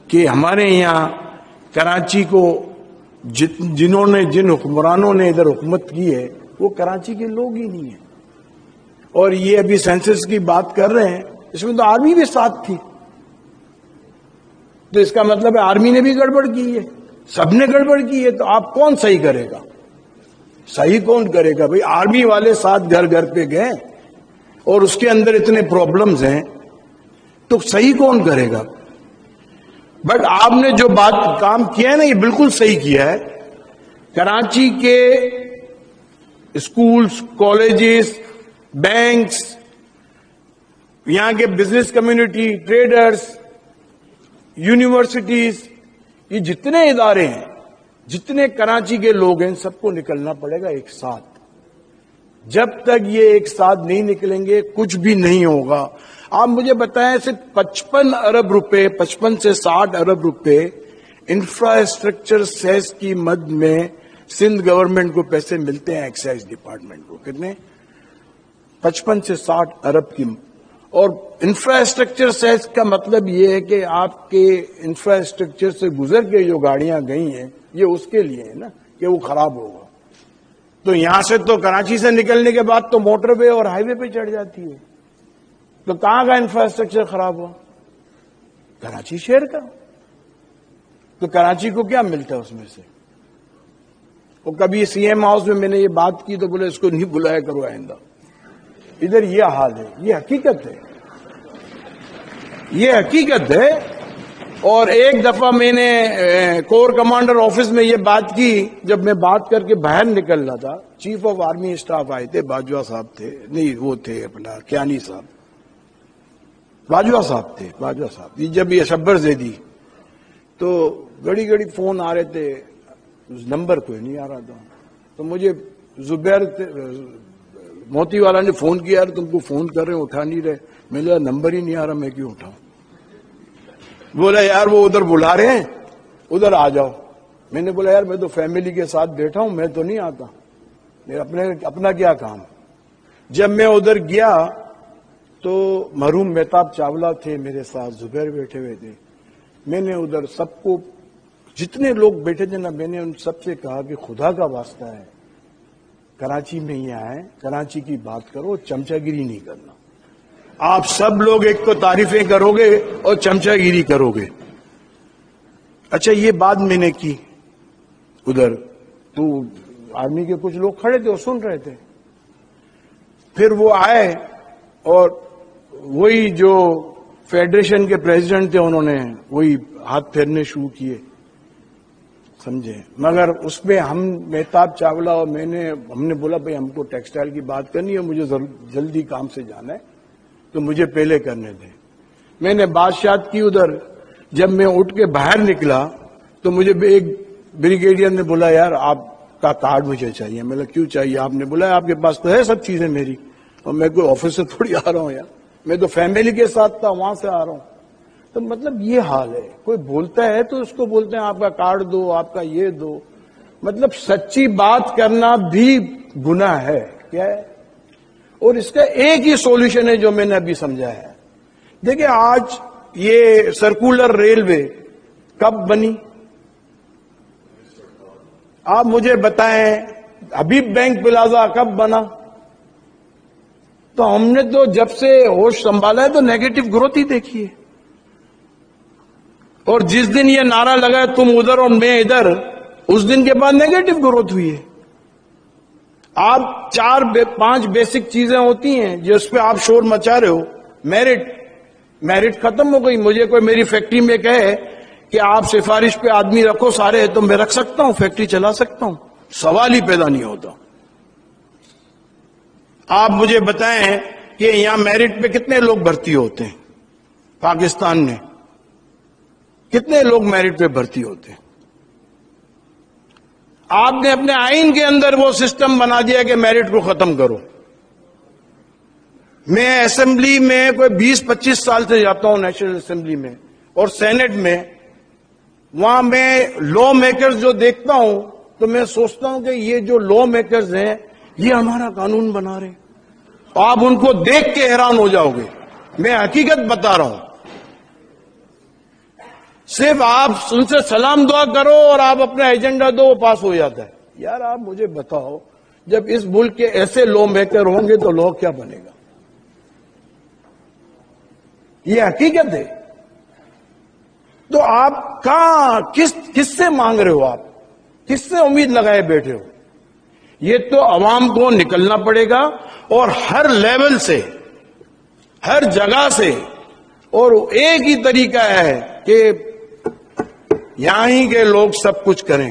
کہ ہمارے یہاں کراچی کو جن حکمرانوں نے ادھر حکومت کی ہے وہ کراچی کے لوگ ہی نہیں ہیں. اور یہ ابھی سینسس کی بات کر رہے ہیں، اس میں تو آرمی بھی ساتھ تھی، تو اس کا مطلب ہے آرمی نے بھی گڑبڑ کی ہے، سب نے گڑبڑ کی ہے. تو آپ کون صحیح کرے گا؟ صحیح کون کرے گا بھائی؟ آرمی والے ساتھ گھر گھر پہ گئے اور اس کے اندر اتنے پرابلمز ہیں، تو صحیح کون کرے گا؟ بٹ آپ نے جو کام کیا ہے نا، یہ بالکل صحیح کیا ہے. کراچی کے اسکولز، کالجز، بینکس، یہاں کے بزنس کمیونٹی، ٹریڈرز، یونیورسٹیز، یہ جتنے ادارے ہیں، جتنے کراچی کے لوگ ہیں، سب کو نکلنا پڑے گا ایک ساتھ. جب تک یہ ایک ساتھ نہیں نکلیں گے کچھ بھی نہیں ہوگا. آپ مجھے بتائیں، صرف 55 ارب روپے، 55 سے 60 ارب روپے انفراسٹرکچر سیس کی مد میں سندھ گورنمنٹ کو پیسے ملتے ہیں، ایکسائز ڈپارٹمنٹ کو. کتنے؟ 55 سے 60 ارب کی. اور انفراسٹرکچر سیس کا مطلب یہ ہے کہ آپ کے انفراسٹرکچر سے گزر کے جو گاڑیاں گئی ہیں، یہ اس کے لیے ہے نا کہ وہ خراب ہوگا. تو یہاں سے تو کراچی سے نکلنے کے بعد تو موٹر وے اور ہائی وے پہ چڑھ جاتی ہے. تو کہاں کا انفراسٹرکچر خراب ہوا؟ کراچی شہر کا. تو کراچی کو کیا ملتا ہے اس میں سے؟ وہ کبھی سی ایم ہاؤس میں نے یہ بات کی تو بولے اس کو نہیں بلایا کرو آئندہ. ادھر یہ حال ہے، یہ حقیقت ہے، یہ حقیقت ہے. اور ایک دفعہ میں نے کور کمانڈر آفس میں یہ بات کی، جب میں بات کر کے باہر نکل رہا تھا. چیف آف آرمی اسٹاف آئے تھے، باجوہ صاحب تھے، نہیں وہ تھے اپنا کیانی صاحب، باجوہ صاحب تھے، باجوہ صاحب. جب یہ شبر زیدی، تو گڑی گڑی فون آ رہے تھے، نمبر کوئی نہیں آ رہا تھا. تو مجھے زبیر موتی والا نے فون کیا، تم کو فون کر رہے ہیں اٹھا نہیں رہے. میں نے نمبر ہی نہیں آ رہا، میں کیوں اٹھاؤں؟ بولا یار وہ ادھر بلا رہے ہیں، ادھر آ جاؤ. میں نے بولا یار میں تو فیملی کے ساتھ بیٹھا ہوں، میں تو نہیں آتا، میرا اپنا کیا کام. جب میں ادھر گیا تو مرحوم مہتاب چاولہ تھے میرے ساتھ، زبیر بیٹھے ہوئے تھے. میں نے ادھر سب کو، جتنے لوگ بیٹھے تھے نا، میں نے ان سب سے کہا کہ خدا کا واسطہ ہے کراچی میں ہی آئے، کراچی کی بات کرو، چمچہ گیری نہیں کرنا. آپ سب لوگ ایک تو تعریفیں کرو گے اور چمچہ گیری کرو گے. اچھا یہ بات میں نے کی ادھر، تو آرمی کے کچھ لوگ کھڑے تھے اور سن رہے تھے. پھر وہ آئے اور وہی جو فیڈریشن کے پریزیڈنٹ تھے انہوں نے وہی ہاتھ پھیرنے شروع کیے، سمجھے. مگر اس میں ہم مہتاب چاولہ اور ہم نے بولا بھائی ہم کو ٹیکسٹائل کی بات کرنی ہے، مجھے جلدی کام سے جانا ہے تو مجھے پہلے کرنے دیں. میں نے بادشاہت کی ادھر. جب میں اٹھ کے باہر نکلا تو مجھے ایک بریگیڈیئر نے بولا یار آپ کا کارڈ مجھے چاہیے. میں نے کیوں چاہیے؟ آپ نے بولا آپ کے پاس تو ہے سب چیزیں میری، اور میں کوئی آفس سے تھوڑی آ رہا ہوں یار، میں تو فیملی کے ساتھ تھا، وہاں سے آ رہا ہوں. تو مطلب یہ حال ہے. کوئی بولتا ہے تو اس کو بولتے ہیں آپ کا کارڈ دو، آپ کا یہ دو. مطلب سچی بات کرنا بھی گناہ ہے. کیا ہے؟ اور اس کا ایک ہی سولوشن ہے جو میں نے ابھی سمجھا ہے. دیکھیں آج یہ سرکولر ریلوے کب بنی؟ آپ مجھے بتائیں. حبیب بینک پلازا کب بنا؟ تو ہم نے تو جب سے ہوش سنبھالا ہے تو نیگیٹو گروتھ ہی دیکھی ہے. اور جس دن یہ نعرہ لگا ہے تم ادھر اور میں ادھر، اس دن کے بعد نیگیٹو گروتھ ہوئی ہے. آپ 4-5 بیسک چیزیں ہوتی ہیں جس پہ آپ شور مچا رہے ہو. میرٹ ختم ہو گئی. مجھے کوئی میری فیکٹری میں کہے کہ آپ سفارش پہ آدمی رکھو سارے، تو میں رکھ سکتا ہوں، فیکٹری چلا سکتا ہوں، سوال ہی پیدا نہیں ہوتا. آپ مجھے بتائیں کہ یہاں میرٹ پہ کتنے لوگ بھرتی ہوتے ہیں؟ پاکستان میں کتنے لوگ میرٹ پہ بھرتی ہوتے ہیں؟ آپ نے اپنے آئین کے اندر وہ سسٹم بنا دیا کہ میرٹ کو ختم کرو. میں اسمبلی میں کوئی 20-25 سال سے جاتا ہوں نیشنل اسمبلی میں اور سینٹ میں. وہاں میں لا میکرز جو دیکھتا ہوں تو میں سوچتا ہوں کہ یہ جو لا میکرز ہیں یہ ہمارا قانون بنا رہے ہیں. آپ ان کو دیکھ کے حیران ہو جاؤ گے. میں حقیقت بتا رہا ہوں. صرف آپ ان سے سلام دعا کرو اور آپ اپنا ایجنڈا دو، وہ پاس ہو جاتا ہے. یار آپ مجھے بتاؤ، جب اس ملک کے ایسے لو میکر ہوں گے تو لو کیا بنے گا؟ یہ حقیقت ہے. تو آپ کہاں کس سے مانگ رہے ہو؟ آپ کس سے امید لگائے بیٹھے ہو؟ یہ تو عوام کو نکلنا پڑے گا، اور ہر لیول سے، ہر جگہ سے. اور ایک ہی طریقہ ہے کہ یہاں ہی کے لوگ سب کچھ کریں،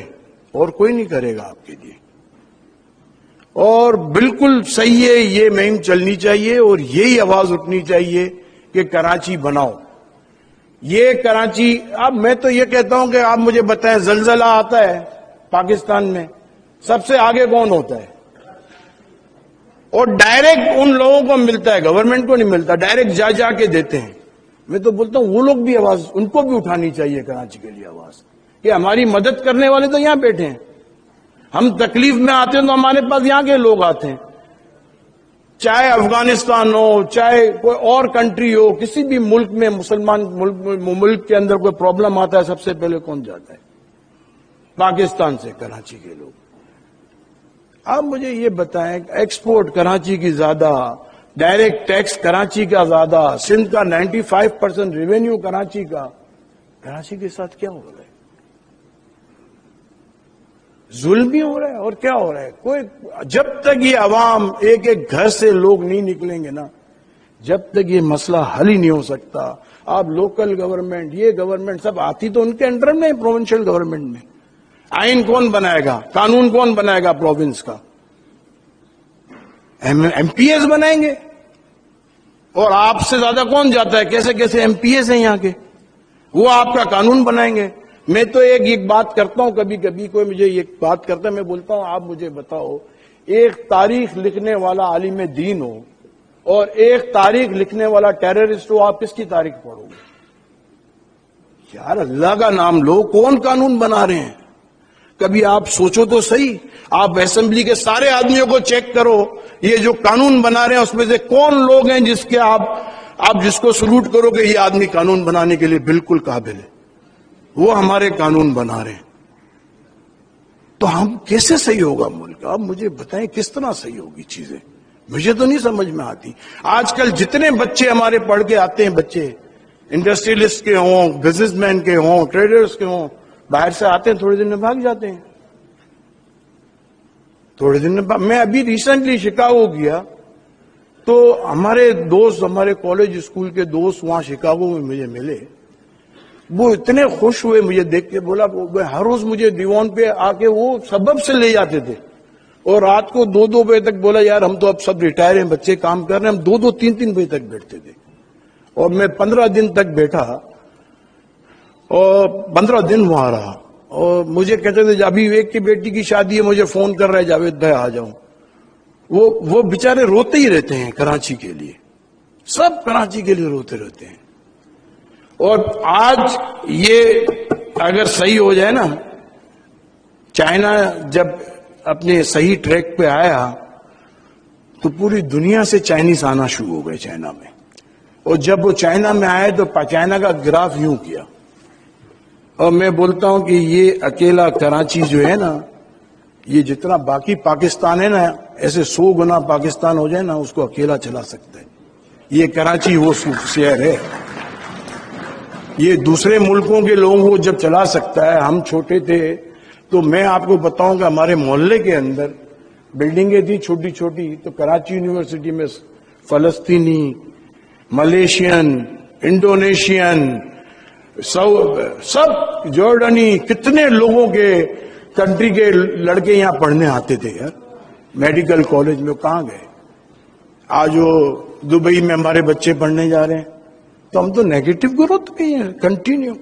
اور کوئی نہیں کرے گا آپ کے لیے. اور بالکل صحیح ہے، یہ مہم چلنی چاہیے، اور یہی آواز اٹھنی چاہیے کہ کراچی بناؤ. یہ کراچی، اب میں تو یہ کہتا ہوں کہ آپ مجھے بتائیں، زلزلہ آتا ہے پاکستان میں، سب سے آگے کون ہوتا ہے؟ اور ڈائریکٹ ان لوگوں کو ملتا ہے، گورنمنٹ کو نہیں ملتا، ڈائریکٹ جا کے دیتے ہیں. میں تو بولتا ہوں وہ لوگ بھی آواز، ان کو بھی اٹھانی چاہیے کراچی کے لیے آواز، کہ ہماری مدد کرنے والے تو یہاں بیٹھے ہیں. ہم تکلیف میں آتے ہیں تو ہمارے پاس یہاں کے لوگ آتے ہیں، چاہے افغانستان ہو، چاہے کوئی اور کنٹری ہو، کسی بھی ملک میں، مسلمان ملک کے اندر کوئی پرابلم آتا ہے، سب سے پہلے کون جاتا ہے؟ پاکستان سے کراچی کے لوگ. آپ مجھے یہ بتائیں، ایکسپورٹ کراچی کی زیادہ، ڈائریکٹ ٹیکس کراچی کا زیادہ، سندھ کا 95% ریونیو کراچی کا. کراچی کے ساتھ کیا ہو رہا ہے؟ ظلم بھی ہو رہا ہے، اور کیا ہو رہا ہے؟ کوئی، جب تک یہ عوام ایک ایک گھر سے لوگ نہیں نکلیں گے نا، جب تک یہ مسئلہ حل ہی نہیں ہو سکتا. آپ لوکل گورنمنٹ، یہ گورنمنٹ سب آتی تو ان کے انڈر میں، پروونشل گورنمنٹ میں آئین کون بنائے گا؟ قانون کون بنائے گا پروونس کا؟ ایم پی ایز بنائیں گے. اور آپ سے زیادہ کون جاتا ہے؟ کیسے کیسے ایم پی ایز ہیں یہاں کے، وہ آپ کا قانون بنائیں گے. میں تو ایک بات کرتا ہوں، کبھی کبھی کوئی مجھے یہ بات کرتا ہے، میں بولتا ہوں آپ مجھے بتاؤ، ایک تاریخ لکھنے والا عالم دین ہو اور ایک تاریخ لکھنے والا ٹیررسٹ ہو، آپ کس کی تاریخ پڑھو گے؟ یار اللہ کا نام لو، کون قانون بنا رہے ہیں؟ کبھی آپ سوچو تو صحیح. آپ اسمبلی کے سارے آدمیوں کو چیک کرو، یہ جو قانون بنا رہے ہیں اس میں سے کون لوگ ہیں جس کے آپ جس کو سلوٹ کرو کہ یہ آدمی قانون بنانے کے لیے بالکل قابل ہے، وہ ہمارے قانون بنا رہے ہیں. تو ہم کیسے صحیح ہوگا ملک؟ آپ مجھے بتائیں کس طرح صحیح ہوگی چیزیں؟ مجھے تو نہیں سمجھ میں آتی. آج کل جتنے بچے ہمارے پڑھ کے آتے ہیں، بچے انڈسٹریلسٹ کے ہوں، بزنس مین کے ہوں، ٹریڈرز کے ہوں، باہر سے آتے ہیں، تھوڑے دن میں بھاگ جاتے ہیں. تھوڑے دن میں میں ابھی ریسنٹلی شکاگو گیا تو ہمارے دوست، ہمارے کالج اسکول کے دوست وہاں شکاگو میں مجھے ملے. وہ اتنے خوش ہوئے مجھے دیکھ کے. بولا ہر روز مجھے دیوان پہ آ کے وہ سبب سے لے جاتے تھے، اور رات کو 2 بجے تک. بولا یار ہم تو اب سب ریٹائر ہیں، بچے کام کر رہے ہیں، ہم 2 3 بجے تک بیٹھتے تھے. اور میں 15 دن تک بیٹھا، اور 15 دن وہاں رہا. اور مجھے کہتے تھے ابھی ایک کی بیٹی کی شادی ہے، مجھے فون کر رہا ہے جاوید بھائی آ جاؤں. وہ بیچارے روتے ہی رہتے ہیں کراچی کے لیے، سب کراچی کے لیے روتے رہتے ہیں. اور آج یہ اگر صحیح ہو جائے نا، چائنا جب اپنے صحیح ٹریک پہ آیا تو پوری دنیا سے چائنیز آنا شروع ہو گئے چائنا میں. اور جب وہ چائنا میں آئے تو چائنا کا گراف یوں کیا. اور میں بولتا ہوں کہ یہ اکیلا کراچی جو ہے نا، یہ جتنا باقی پاکستان ہے نا، ایسے 100 گنا پاکستان ہو جائے نا، اس کو اکیلا چلا سکتا ہے. یہ کراچی وہ شہر ہے، یہ دوسرے ملکوں کے لوگوں کو جب چلا سکتا ہے. ہم چھوٹے تھے تو میں آپ کو بتاؤں کہ ہمارے محلے کے اندر بلڈنگیں تھی چھوٹی چھوٹی، تو کراچی یونیورسٹی میں فلسطینی، ملیشین، انڈونیشین، سب جارڈنی، کتنے لوگوں کے کنٹری کے لڑکے یہاں پڑھنے آتے تھے یار میڈیکل کالج میں. کہاں گئے؟ آج وہ دبئی میں ہمارے بچے پڑھنے جا رہے ہیں. تو ہم تو نیگیٹو گروتھ پہ ہیں کنٹینیو.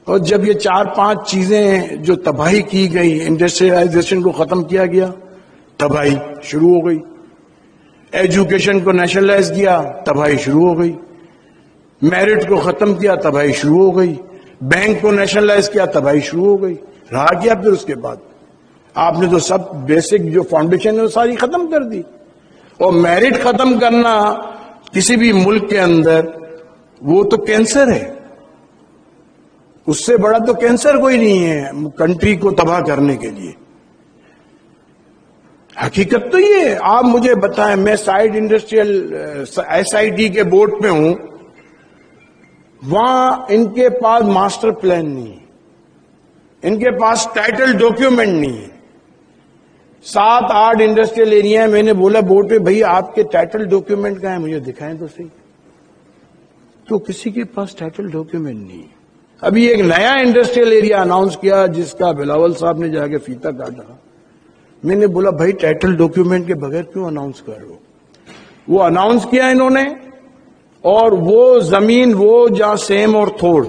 اور جب یہ 4-5 چیزیں جو تباہی کی گئی، انڈسٹریلائزیشن کو ختم کیا گیا، تباہی شروع ہو گئی. ایجوکیشن کو نیشنلائز کیا، تباہی شروع ہو گئی. میرٹ کو ختم کیا، تباہی شروع ہو گئی. بینک کو نیشنلائز کیا، تباہی شروع ہو گئی. رہا کیا پھر اس کے بعد؟ آپ نے تو سب بیسک جو فاؤنڈیشن ہے وہ ساری ختم کر دی. اور میرٹ ختم کرنا کسی بھی ملک کے اندر وہ تو کینسر ہے. اس سے بڑا تو کینسر کوئی نہیں ہے کنٹری کو تباہ کرنے کے لیے. حقیقت تو یہ ہے. آپ مجھے بتائیں، میں سائڈ انڈسٹریل SIT کے بورڈ پہ ہوں، وہاں ان کے پاس ماسٹر پلان نہیں ہے، ان کے پاس ٹائٹل ڈاکیومنٹ نہیں ہے. 7-8 انڈسٹریل ایریا ہے. میں نے بولا بورڈ پہ، بھائی آپ کے ٹائٹل ڈاکیومنٹ کہاں ہیں، مجھے دکھائیں تو صحیح. تو کسی کے پاس ٹائٹل ڈاکیومنٹ نہیں ہے. ابھی ایک نیا انڈسٹریل ایریا اناؤنس کیا جس کا بلاول صاحب نے جا کے فیتا کاٹا. میں نے بولا بھائی ٹائٹل ڈاکیومنٹ کے بغیر کیوں اناؤنس کر رہے ہو؟ وہ اناؤنس کیا انہوں نے، اور وہ زمین وہ جہاں سیم اور تھوڑ